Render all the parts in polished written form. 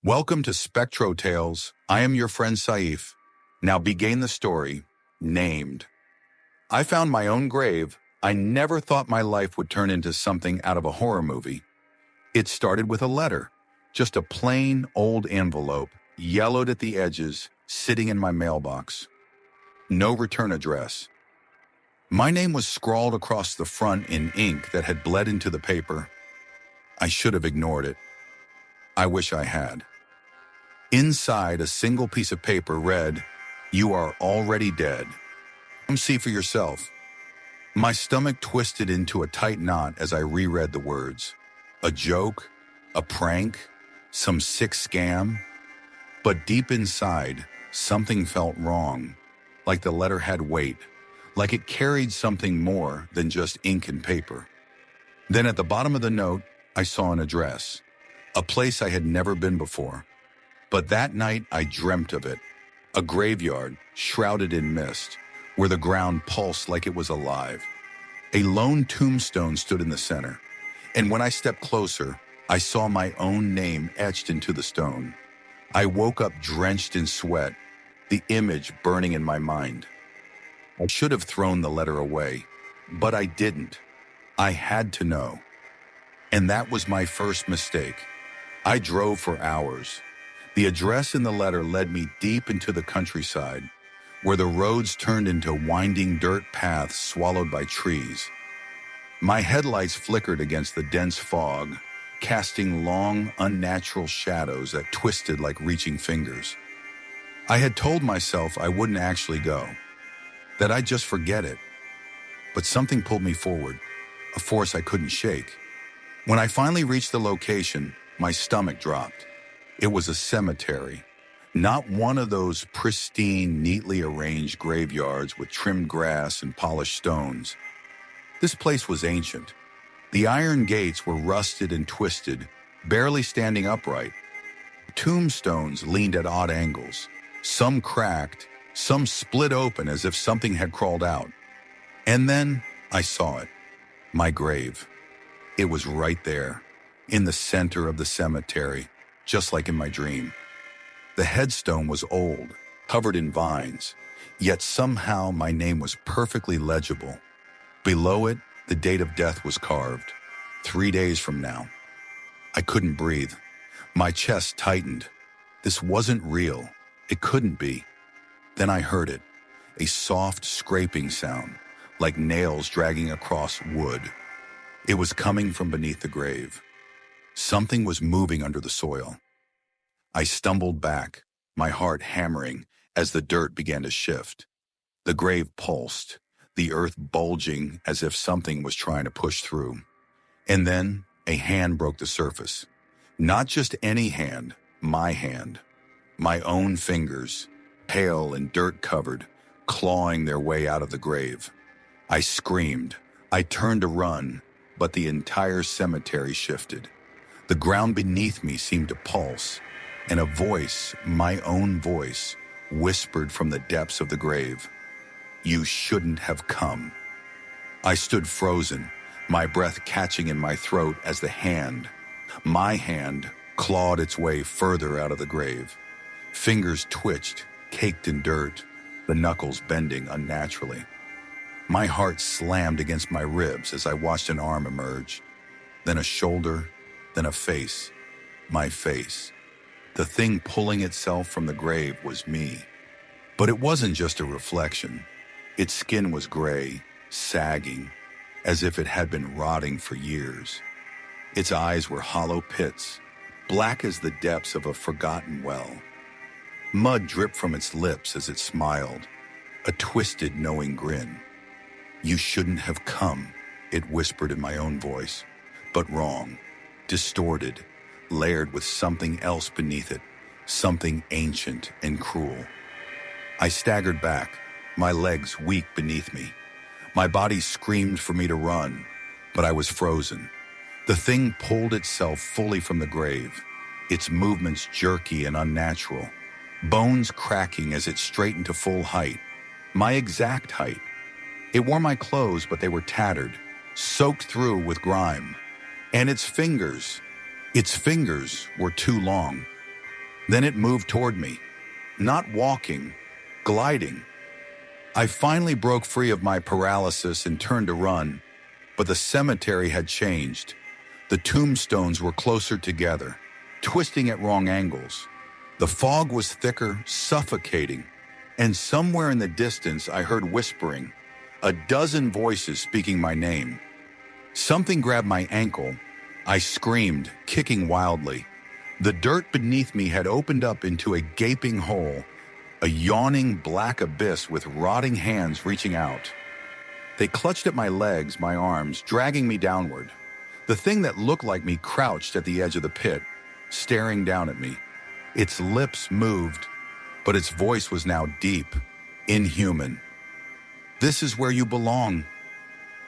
Welcome to Spectro Tales. I am your friend Saif. Now begin the story, named. I found my own grave. I never thought my life would turn into something out of a horror movie. It started with a letter, just a plain old envelope, yellowed at the edges, sitting in my mailbox. No return address. My name was scrawled across the front in ink that had bled into the paper. I should have ignored it. I wish I had. Inside, a single piece of paper read, "You are already dead. Come see for yourself." My stomach twisted into a tight knot as I reread the words. A joke? A prank? Some sick scam? But deep inside, something felt wrong, like the letter had weight, like it carried something more than just ink and paper. Then at the bottom of the note, I saw an address, a place I had never been before. But that night, I dreamt of it. A graveyard, shrouded in mist, where the ground pulsed like it was alive. A lone tombstone stood in the center, and when I stepped closer, I saw my own name etched into the stone. I woke up drenched in sweat, the image burning in my mind. I should have thrown the letter away, but I didn't. I had to know. And that was my first mistake. I drove for hours. The address in the letter led me deep into the countryside, where the roads turned into winding dirt paths swallowed by trees. My headlights flickered against the dense fog, casting long, unnatural shadows that twisted like reaching fingers. I had told myself I wouldn't actually go, that I'd just forget it. But something pulled me forward, a force I couldn't shake. When I finally reached the location, my stomach dropped. It was a cemetery, not one of those pristine, neatly arranged graveyards with trimmed grass and polished stones. This place was ancient. The iron gates were rusted and twisted, barely standing upright. Tombstones leaned at odd angles, some cracked, some split open as if something had crawled out. And then I saw it, my grave. It was right there, in the center of the cemetery, just like in my dream. The headstone was old, covered in vines, yet somehow my name was perfectly legible. Below it, the date of death was carved, 3 days from now. I couldn't breathe. My chest tightened. This wasn't real. It couldn't be. Then I heard it, a soft scraping sound, like nails dragging across wood. It was coming from beneath the grave. Something was moving under the soil. I stumbled back, my heart hammering as the dirt began to shift. The grave pulsed, the earth bulging as if something was trying to push through. And then a hand broke the surface. Not just any hand, my hand. My own fingers, pale and dirt-covered, clawing their way out of the grave. I screamed. I turned to run, but the entire cemetery shifted. The ground beneath me seemed to pulse, and a voice, my own voice, whispered from the depths of the grave, "You shouldn't have come." I stood frozen, my breath catching in my throat as the hand, my hand, clawed its way further out of the grave. Fingers twitched, caked in dirt, the knuckles bending unnaturally. My heart slammed against my ribs as I watched an arm emerge, then a shoulder, then a face, my face. The thing pulling itself from the grave was me. But it wasn't just a reflection. Its skin was gray, sagging, as if it had been rotting for years. Its eyes were hollow pits, black as the depths of a forgotten well. Mud dripped from its lips as it smiled, a twisted, knowing grin. "You shouldn't have come," it whispered in my own voice, but wrong. Distorted, layered with something else beneath it, something ancient and cruel. I staggered back, my legs weak beneath me. My body screamed for me to run, but I was frozen. The thing pulled itself fully from the grave, its movements jerky and unnatural, bones cracking as it straightened to full height, my exact height. It wore my clothes, but they were tattered, soaked through with grime. And its fingers were too long, Then it moved toward me, not walking, gliding. I finally broke free of my paralysis and turned to run, but the cemetery had changed. The tombstones were closer together, twisting at wrong angles. The fog was thicker, suffocating, and somewhere in the distance I heard whispering, a dozen voices speaking my name. Something grabbed my ankle. I screamed, kicking wildly. The dirt beneath me had opened up into a gaping hole, a yawning black abyss with rotting hands reaching out. They clutched at my legs, my arms, dragging me downward. The thing that looked like me crouched at the edge of the pit, staring down at me. Its lips moved, but its voice was now deep, inhuman. "This is where you belong."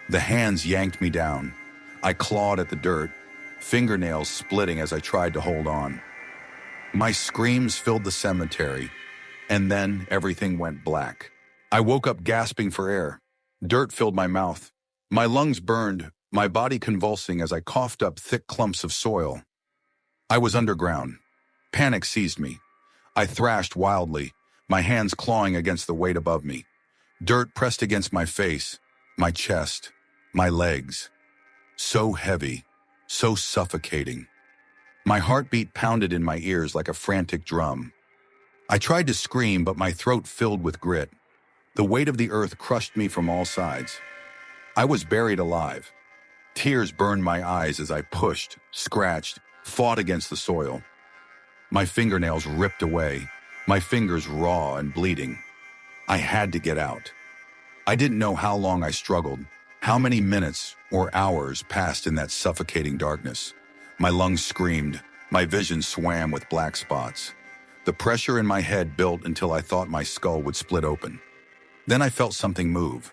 The hands yanked me down. I clawed at the dirt, fingernails splitting as I tried to hold on. My screams filled the cemetery, and then everything went black. I woke up gasping for air. Dirt filled my mouth. My lungs burned, my body convulsing as I coughed up thick clumps of soil. I was underground. Panic seized me. I thrashed wildly, my hands clawing against the weight above me. Dirt pressed against my face, my chest, my legs. So heavy, so suffocating. My heartbeat pounded in my ears like a frantic drum. I tried to scream, but my throat filled with grit. The weight of the earth crushed me from all sides. I was buried alive. Tears burned my eyes as I pushed, scratched, fought against the soil. My fingernails ripped away, my fingers raw and bleeding. I had to get out. I didn't know how long I struggled, how many minutes or hours passed in that suffocating darkness. My lungs screamed, my vision swam with black spots. The pressure in my head built until I thought my skull would split open. Then I felt something move.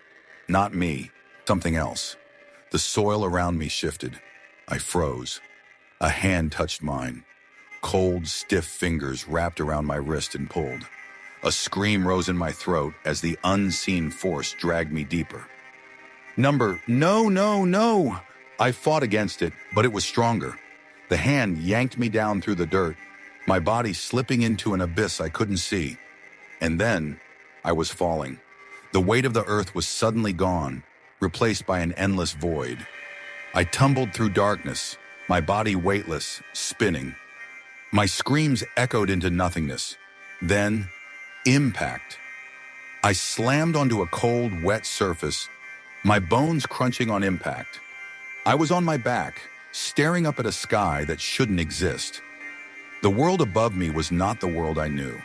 Not me, something else. The soil around me shifted. I froze. A hand touched mine. Cold, stiff fingers wrapped around my wrist and pulled. A scream rose in my throat as the unseen force dragged me deeper. No, no, no! I fought against it, but it was stronger. The hand yanked me down through the dirt, my body slipping into an abyss I couldn't see. And then, I was falling. The weight of the earth was suddenly gone, replaced by an endless void. I tumbled through darkness, my body weightless, spinning. My screams echoed into nothingness. Then, impact. I slammed onto a cold, wet surface, my bones crunching on impact. I was on my back, staring up at a sky that shouldn't exist. The world above me was not the world I knew.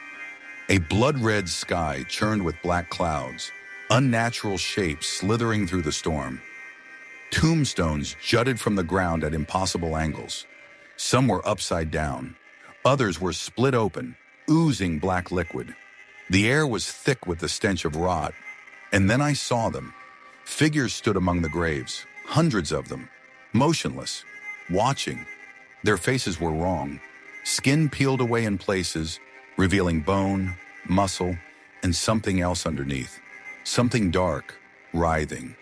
A blood-red sky churned with black clouds, unnatural shapes slithering through the storm. Tombstones jutted from the ground at impossible angles. Some were upside down. Others were split open, oozing black liquid. The air was thick with the stench of rot. And then I saw them. Figures stood among the graves, hundreds of them, motionless, watching. Their faces were wrong. Skin peeled away in places, revealing bone, muscle, and something else underneath. Something dark, writhing.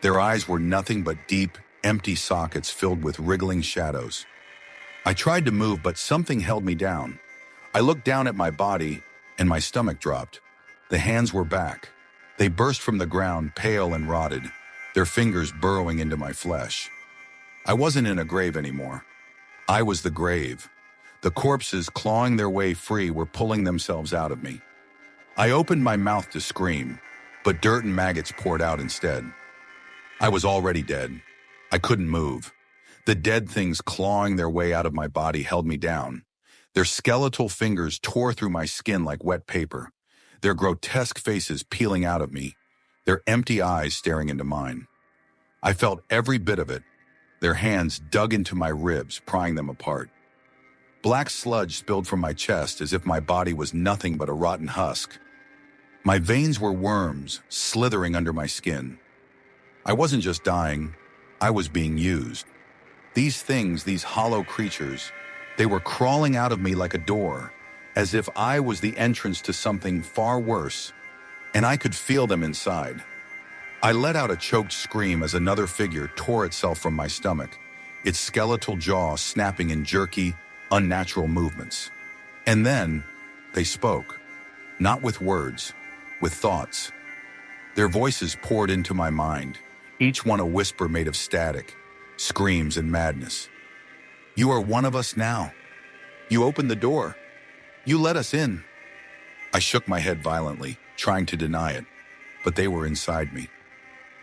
Their eyes were nothing but deep, empty sockets filled with wriggling shadows. I tried to move, but something held me down. I looked down at my body, and my stomach dropped. The hands were back. They burst from the ground, pale and rotted, their fingers burrowing into my flesh. I wasn't in a grave anymore. I was the grave. The corpses, clawing their way free, were pulling themselves out of me. I opened my mouth to scream, but dirt and maggots poured out instead. I was already dead. I couldn't move. The dead things clawing their way out of my body held me down. Their skeletal fingers tore through my skin like wet paper, their grotesque faces peeling out of me, their empty eyes staring into mine. I felt every bit of it. Their hands dug into my ribs, prying them apart. Black sludge spilled from my chest as if my body was nothing but a rotten husk. My veins were worms, slithering under my skin. I wasn't just dying, I was being used. These things, these hollow creatures, they were crawling out of me like a door, as if I was the entrance to something far worse, and I could feel them inside. I let out a choked scream as another figure tore itself from my stomach, its skeletal jaw snapping in jerky, unnatural movements. And then they spoke, not with words, with thoughts. Their voices poured into my mind, each one a whisper made of static, screams and madness. You are one of us now. You opened the door. You let us in. I shook my head violently, trying to deny it, but they were inside me.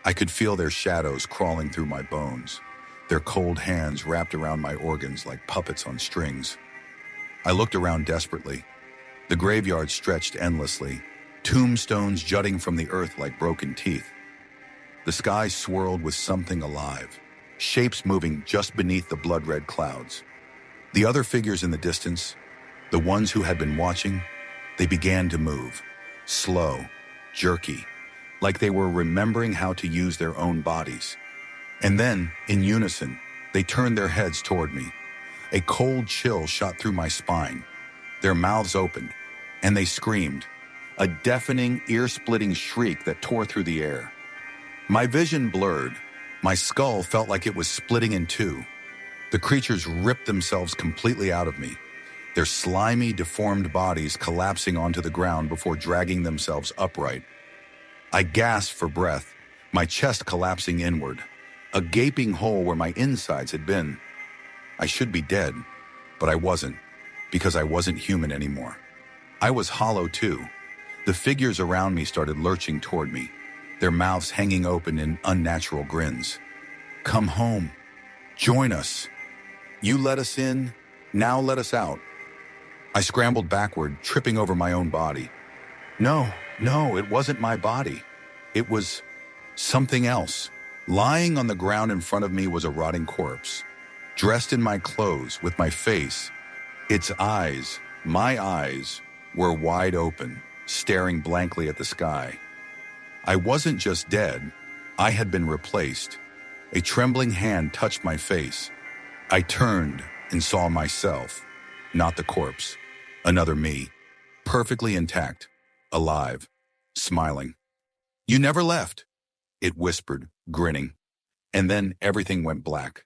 I could feel their shadows crawling through my bones, their cold hands wrapped around my organs like puppets on strings. I looked around desperately. The graveyard stretched endlessly, tombstones jutting from the earth like broken teeth. The sky swirled with something alive, shapes moving just beneath the blood-red clouds. The other figures in the distance, the ones who had been watching, they began to move, slow, jerky, like they were remembering how to use their own bodies. And then, in unison, they turned their heads toward me. A cold chill shot through my spine. Their mouths opened, and they screamed, a deafening, ear-splitting shriek that tore through the air. My vision blurred. My skull felt like it was splitting in two. The creatures ripped themselves completely out of me, their slimy, deformed bodies collapsing onto the ground before dragging themselves upright. I gasped for breath, my chest collapsing inward, a gaping hole where my insides had been. I should be dead, but I wasn't, because I wasn't human anymore. I was hollow too. The figures around me started lurching toward me, their mouths hanging open in unnatural grins. Come home. Join us. You let us in, now let us out. I scrambled backward, tripping over my own body. No, it wasn't my body. It was something else. Lying on the ground in front of me was a rotting corpse, dressed in my clothes with my face. Its eyes, my eyes, were wide open, staring blankly at the sky. I wasn't just dead, I had been replaced. A trembling hand touched my face. I turned and saw myself, not the corpse, another me, perfectly intact, alive, smiling. You never left, it whispered, grinning. And then everything went black.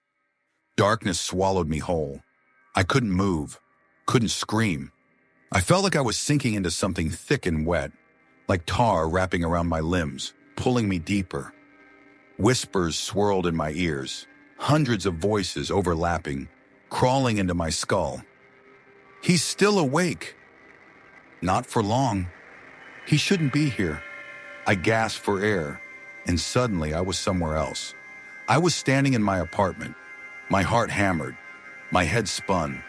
Darkness swallowed me whole. I couldn't move, couldn't scream. I felt like I was sinking into something thick and wet, like tar wrapping around my limbs, pulling me deeper. Whispers swirled in my ears, hundreds of voices overlapping, crawling into my skull. He's still awake. Not for long. He shouldn't be here. I gasped for air, and suddenly I was somewhere else. I was standing in my apartment, my heart hammered, my head spun.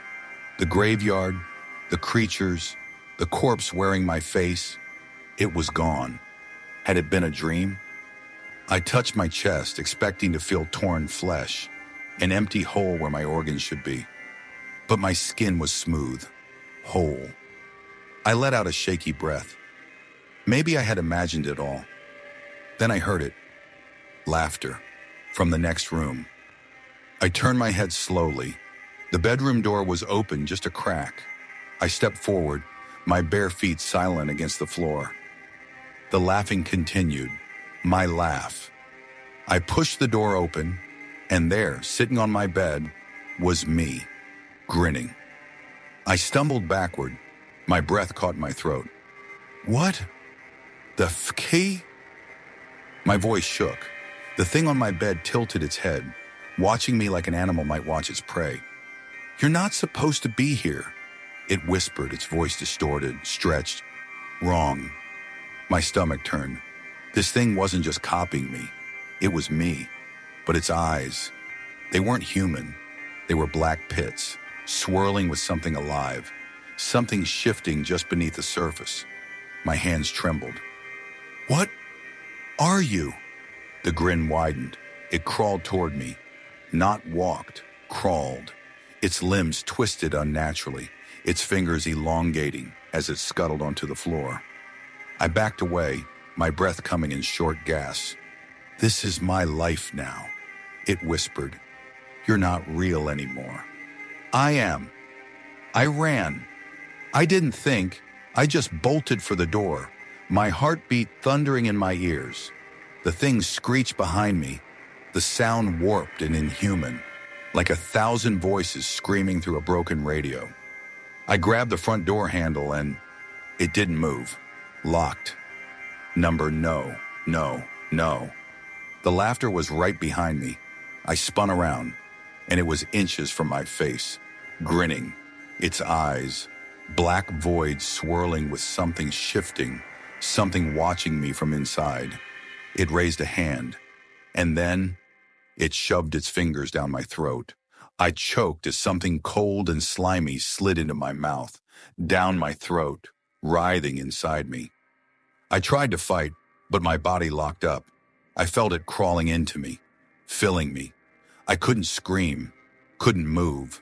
The graveyard, the creatures, the corpse wearing my face, it was gone. Had it been a dream? I touched my chest, expecting to feel torn flesh, an empty hole where my organs should be. But my skin was smooth, whole. I let out a shaky breath. Maybe I had imagined it all. Then I heard it. Laughter from the next room. I turned my head slowly. The bedroom door was open, just a crack. I stepped forward, my bare feet silent against the floor. The laughing continued, my laugh. I pushed the door open, and there, sitting on my bed, was me, grinning. I stumbled backward. My breath caught my throat. What? The 𝗙𝘂? My voice shook. The thing on my bed tilted its head, watching me like an animal might watch its prey. You're not supposed to be here, it whispered, its voice distorted, stretched. Wrong. My stomach turned. This thing wasn't just copying me. It was me. But its eyes, they weren't human. They were black pits, swirling with something alive, something shifting just beneath the surface. My hands trembled. What are you? The grin widened. It crawled toward me. Not walked, crawled. Its limbs twisted unnaturally, its fingers elongating as it scuttled onto the floor. I backed away, my breath coming in short gasps. This is my life now, it whispered. You're not real anymore. I am. I ran. I didn't think. I just bolted for the door, my heartbeat thundering in my ears. The thing screeched behind me, the sound warped and inhuman, like 1,000 voices screaming through a broken radio. I grabbed the front door handle and it didn't move. Locked. Number no, no, no. The laughter was right behind me. I spun around, and it was inches from my face, grinning, its eyes, black voids swirling with something shifting, something watching me from inside. It raised a hand, and then it shoved its fingers down my throat. I choked as something cold and slimy slid into my mouth, down my throat, writhing inside me. I tried to fight, but my body locked up. I felt it crawling into me, filling me. I couldn't scream, couldn't move.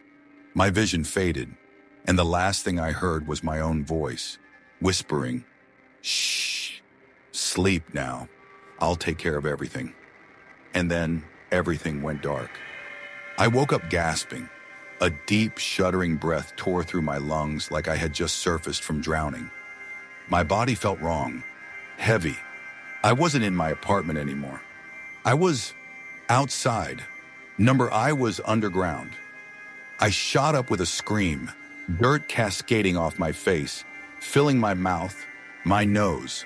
My vision faded, and the last thing I heard was my own voice, whispering, "Shh, sleep now. I'll take care of everything." And then everything went dark. I woke up gasping. A deep, shuddering breath tore through my lungs like I had just surfaced from drowning. My body felt wrong, heavy. I wasn't in my apartment anymore. I was outside. I was underground. I shot up with a scream, dirt cascading off my face, filling my mouth, my nose.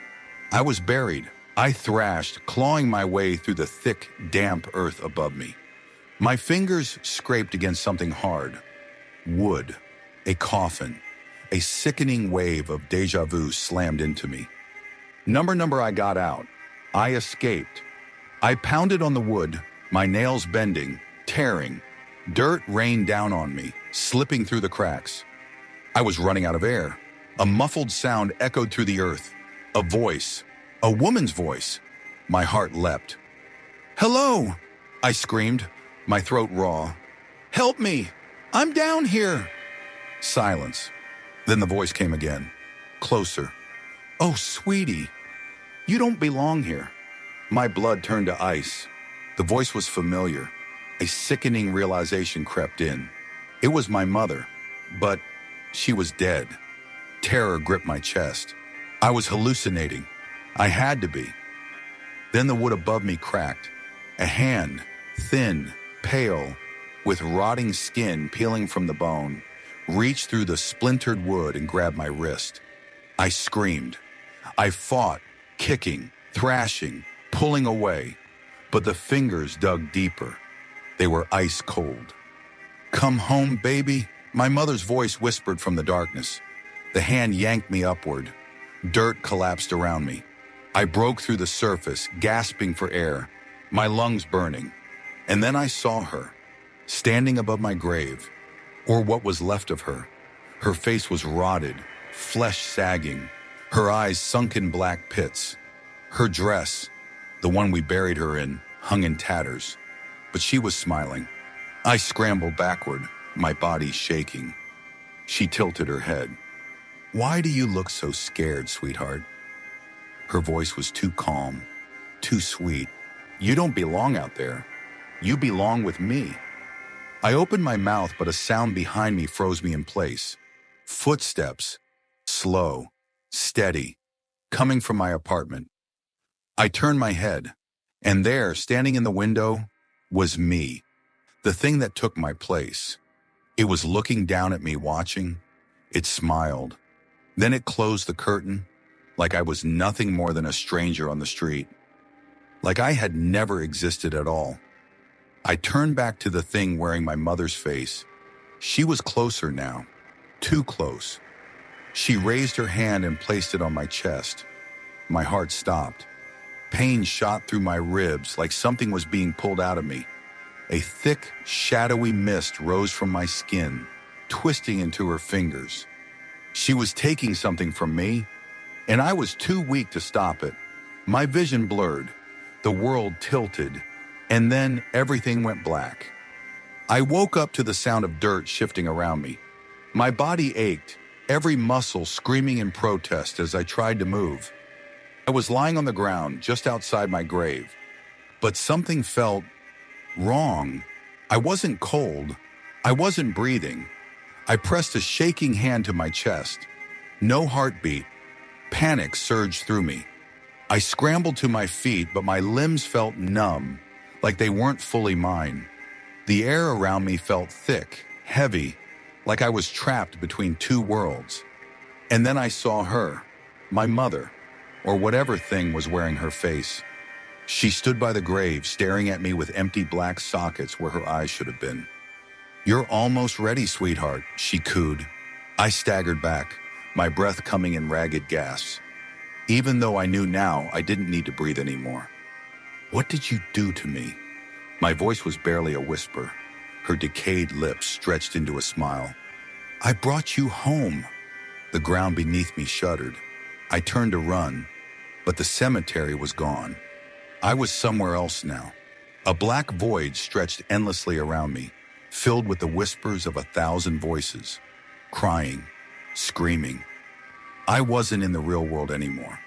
I was buried. I thrashed, clawing my way through the thick, damp earth above me. My fingers scraped against something hard. Wood, a coffin. A sickening wave of deja vu slammed into me. I got out. I escaped. I pounded on the wood, my nails bending, tearing. Dirt rained down on me, slipping through the cracks. I was running out of air. A muffled sound echoed through the earth. A voice. A woman's voice. My heart leapt. "Hello!" I screamed, my throat raw. "Help me! I'm down here!" Silence. Then the voice came again. Closer. "Oh, sweetie, you don't belong here." My blood turned to ice. The voice was familiar. A sickening realization crept in. It was my mother, but she was dead. Terror gripped my chest. I was hallucinating. I had to be. Then the wood above me cracked. A hand, thin, pale, with rotting skin peeling from the bone, reached through the splintered wood and grabbed my wrist. I screamed. I fought, kicking, thrashing, pulling away, but the fingers dug deeper. They were ice cold. "Come home, baby," my mother's voice whispered from the darkness. The hand yanked me upward. Dirt collapsed around me. I broke through the surface, gasping for air, my lungs burning. And then I saw her, standing above my grave, or what was left of her. Her face was rotted, flesh sagging, her eyes sunk in black pits. Her dress, the one we buried her in, hung in tatters, but she was smiling. I scrambled backward, my body shaking. She tilted her head. "Why do you look so scared, sweetheart?" Her voice was too calm, too sweet. "You don't belong out there. You belong with me." I opened my mouth, but a sound behind me froze me in place. Footsteps, slow, steady, coming from my apartment. I turned my head, and there, standing in the window, was me, the thing that took my place. It was looking down at me, watching. It smiled. Then it closed the curtain, like I was nothing more than a stranger on the street, like I had never existed at all. I turned back to the thing wearing my mother's face. She was closer now, too close. She raised her hand and placed it on my chest. My heart stopped. Pain shot through my ribs like something was being pulled out of me. A thick, shadowy mist rose from my skin, twisting into her fingers. She was taking something from me, and I was too weak to stop it. My vision blurred, the world tilted, and then everything went black. I woke up to the sound of dirt shifting around me. My body ached, every muscle screaming in protest as I tried to move. I was lying on the ground just outside my grave, but something felt wrong. I wasn't cold. I wasn't breathing. I pressed a shaking hand to my chest. No heartbeat. Panic surged through me. I scrambled to my feet, but my limbs felt numb, like they weren't fully mine. The air around me felt thick, heavy, like I was trapped between two worlds. And then I saw her, my mother, or whatever thing was wearing her face. She stood by the grave, staring at me with empty black sockets where her eyes should have been. "You're almost ready, sweetheart," she cooed. I staggered back, my breath coming in ragged gasps, even though I knew now I didn't need to breathe anymore. "What did you do to me?" My voice was barely a whisper. Her decayed lips stretched into a smile. "I brought you home." The ground beneath me shuddered. I turned to run, but the cemetery was gone. I was somewhere else now. A black void stretched endlessly around me, filled with the whispers of 1,000 voices, crying, screaming. I wasn't in the real world anymore.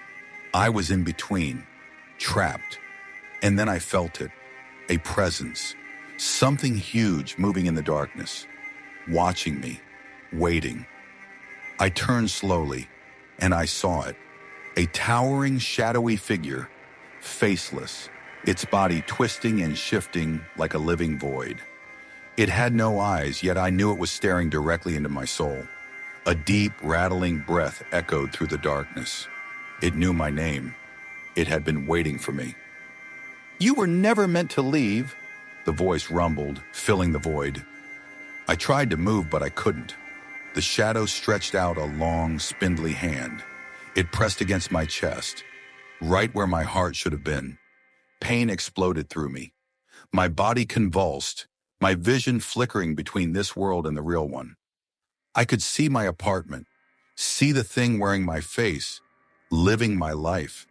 I was in between, trapped. And then I felt it, a presence, something huge moving in the darkness, watching me, waiting. I turned slowly, and I saw it, a towering, shadowy figure, faceless, its body twisting and shifting like a living void. It had no eyes, yet I knew it was staring directly into my soul. A deep, rattling breath echoed through the darkness. It knew my name. It had been waiting for me. "You were never meant to leave," the voice rumbled, filling the void. I tried to move, but I couldn't. The shadow stretched out a long, spindly hand. It pressed against my chest, right where my heart should have been. Pain exploded through me. My body convulsed, my vision flickering between this world and the real one. I could see my apartment, see the thing wearing my face, living my life.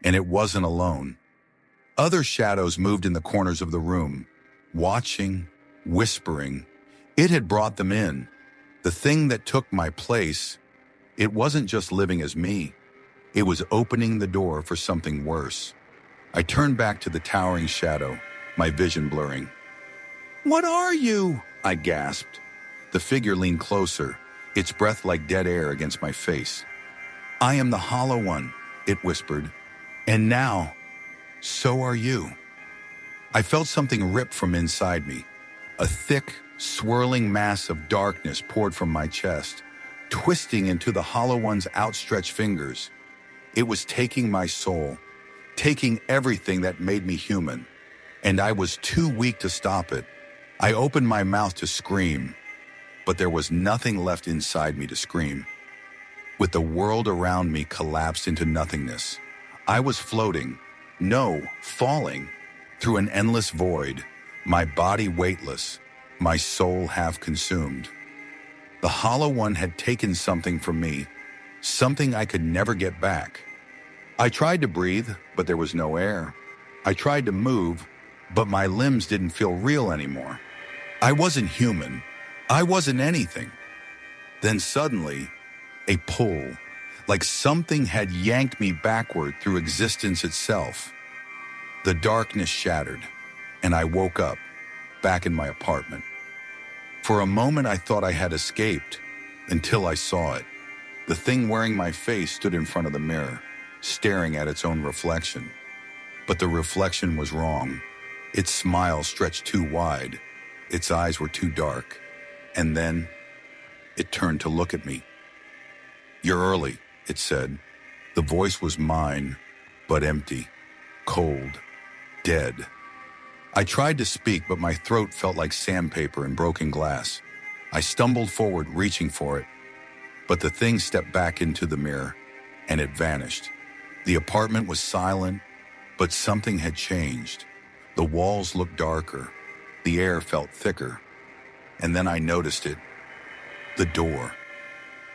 And it wasn't alone. Other shadows moved in the corners of the room, watching, whispering. It had brought them in. The thing that took my place, it wasn't just living as me. It was opening the door for something worse. I turned back to the towering shadow, my vision blurring. "What are you?" I gasped. The figure leaned closer, its breath like dead air against my face. "I am the Hollow One," it whispered. "And now, so are you." I felt something rip from inside me. A thick, swirling mass of darkness poured from my chest, twisting into the Hollow One's outstretched fingers. It was taking my soul, taking everything that made me human, and I was too weak to stop it. I opened my mouth to scream, but there was nothing left inside me to scream. With the world around me collapsed into nothingness, I was floating, no, falling, through an endless void, my body weightless, my soul half consumed. The Hollow One had taken something from me, something I could never get back. I tried to breathe, but there was no air. I tried to move, but my limbs didn't feel real anymore. I wasn't human. I wasn't anything. Then suddenly, a pull, like something had yanked me backward through existence itself. The darkness shattered, and I woke up, back in my apartment. For a moment I thought I had escaped, until I saw it. The thing wearing my face stood in front of the mirror, staring at its own reflection. But the reflection was wrong. Its smile stretched too wide. Its eyes were too dark. And then, it turned to look at me. "You're early," it said. The voice was mine, but empty, cold, dead. I tried to speak, but my throat felt like sandpaper and broken glass. I stumbled forward, reaching for it. But the thing stepped back into the mirror, and it vanished. The apartment was silent, but something had changed. The walls looked darker. The air felt thicker. And then I noticed it. The door.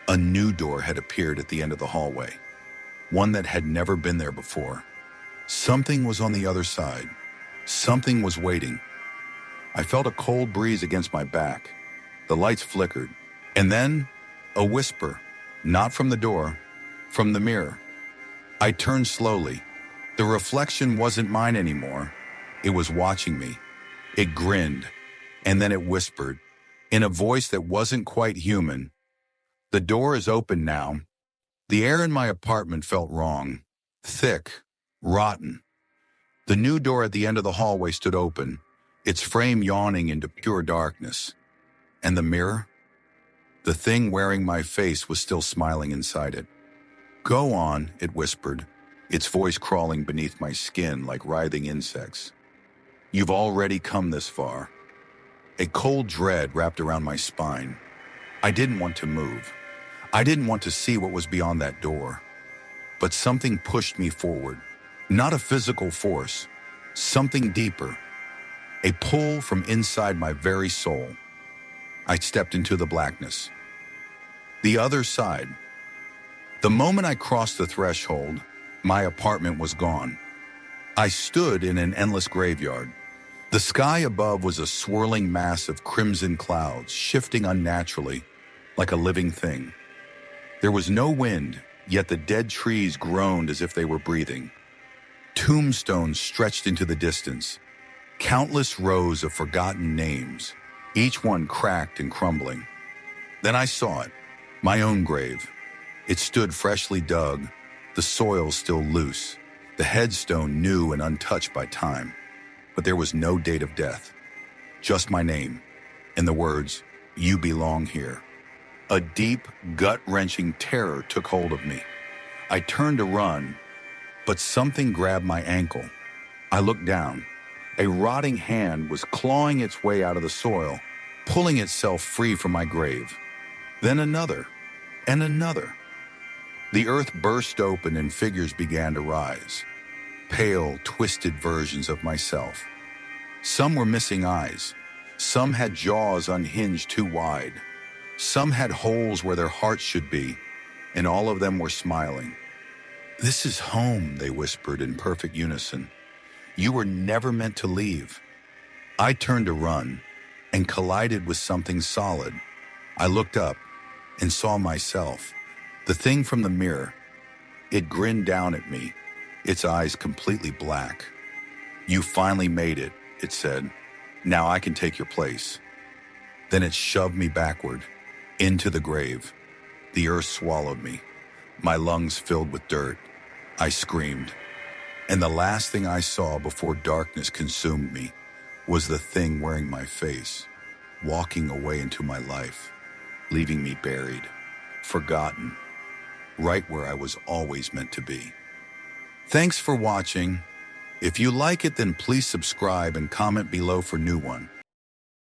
A new door had appeared at the end of the hallway. One that had never been there before. Something was on the other side. Something was waiting. I felt a cold breeze against my back. The lights flickered. And then, a whisper. Not from the door, from the mirror. I turned slowly. The reflection wasn't mine anymore. It was watching me. It grinned, and then it whispered, in a voice that wasn't quite human, "The door is open now." The air in my apartment felt wrong, thick, rotten. The new door at the end of the hallway stood open, its frame yawning into pure darkness. And the mirror? The thing wearing my face was still smiling inside it. "Go on," it whispered, its voice crawling beneath my skin like writhing insects. "You've already come this far." A cold dread wrapped around my spine. I didn't want to move. I didn't want to see what was beyond that door. But something pushed me forward. Not a physical force, something deeper. A pull from inside my very soul. I stepped into the blackness. The other side. The moment I crossed the threshold, my apartment was gone. I stood in an endless graveyard. The sky above was a swirling mass of crimson clouds, shifting unnaturally, like a living thing. There was no wind, yet the dead trees groaned as if they were breathing. Tombstones stretched into the distance, countless rows of forgotten names, each one cracked and crumbling. Then I saw it, my own grave. It stood freshly dug, the soil still loose, the headstone new and untouched by time. But there was no date of death, just my name, and the words, "You belong here." A deep, gut-wrenching terror took hold of me. I turned to run, but something grabbed my ankle. I looked down. A rotting hand was clawing its way out of the soil, pulling itself free from my grave. Then another, and another. The earth burst open and figures began to rise. Pale, twisted versions of myself. Some were missing eyes. Some had jaws unhinged too wide. Some had holes where their hearts should be, and all of them were smiling. "This is home," they whispered in perfect unison. "You were never meant to leave." I turned to run and collided with something solid. I looked up and saw myself, the thing from the mirror. It grinned down at me, its eyes completely black. "You finally made it," it said. "Now I can take your place." Then it shoved me backward, into the grave. The earth swallowed me, my lungs filled with dirt. I screamed. And the last thing I saw before darkness consumed me was the thing wearing my face, walking away into my life, leaving me buried, forgotten, right where I was always meant to be. Thanks for watching. If you like it, then please subscribe and comment below for new one.